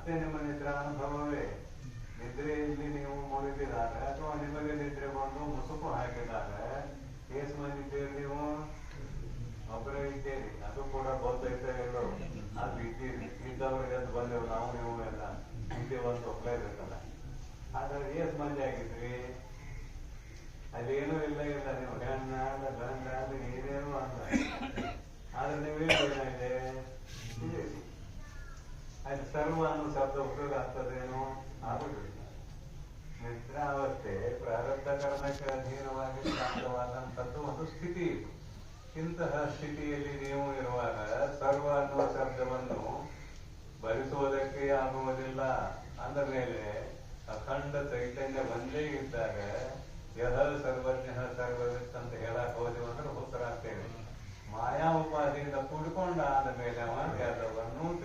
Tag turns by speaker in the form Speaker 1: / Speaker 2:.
Speaker 1: ಮತ್ತೆ ನಿಮ್ಮ ನಿದ್ರಾನುಭವವೇ. ನಿದ್ರೆಯಲ್ಲಿ ನೀವು ಮುಳುಗಿದಾಗ ಅಥವಾ ನಿಮಗೆ ನಿದ್ರೆ ಬಂದು ಮುಸುಕು ಹಾಕಿದಾಗ ಕೇಸ್ ಮಾಡಿದ್ದೀರಿ ನೀವು ಒಬ್ಬರೇ ಇದ್ದೀರಿ. ಅದು ಕೂಡ ಗೊತ್ತೈತೆ ಎಲ್ಲೋ ಅದು ಇದ್ದೀರಿ. ಇದ್ದವ್ರಿಗೆ ಅದು ಬಂದೆವು ನಾವು ನೀವು ಎಲ್ಲ ಇದ್ದೀವಿ ಅಂತ ಒಪ್ಲೇಬೇಕಲ್ಲ. ಹಾಗಾದ್ರೆ ಏಸ್ ಮಂದಿ ಆಗಿದ್ರಿ? ಅದೇನೂ ಇಲ್ಲ ನೀವು ಗಂಡ ಏನೇನು ಅಂದ. ಆದ್ರೆ ನೀವೇನಿದೆ ಅಲ್ಲಿ ಸರ್ವ ಅನ್ನೋ ಶಬ್ದ ಉಪಯೋಗ ಆಗ್ತದೇನೋ ಆಗುದಿಲ್ಲ. ನಿದ್ರಾವಸ್ಥೆ ಪ್ರಾರಬ್ಧ ಕರ್ಮಕ್ಕೆ ಅಧೀನವಾಗಿ ಪ್ರಾಪ್ತವಾದಂಥದ್ದು ಒಂದು ಸ್ಥಿತಿ ಇದು. ಇಂತಹ ಸ್ಥಿತಿಯಲ್ಲಿ ನೀವು ಇರುವಾಗ ಸರ್ವ ಅನ್ನುವ ಶಬ್ದವನ್ನು ಭರಿಸುವುದಕ್ಕೆ ಆಗುವುದಿಲ್ಲ. ಅಂದ ಮೇಲೆ ಅಖಂಡ ಚೈತನ್ಯ ಒಂದೇ ಇದ್ದಾಗ ಯಹ ಸರ್ವಜ್ಞ ಸರ್ವವಿತ್ ಅಂತ ಹೇಳಕ್ ಹೋದೆವು ಅಂದ್ರೆ ಉತ್ತರ ಆಗ್ತೇವೆ. ಮಾಯಾ ಉಪಾಧಿಯಿಂದ ಕೂಡಿಕೊಂಡ ಆದ ಮೇಲೆ ಅವ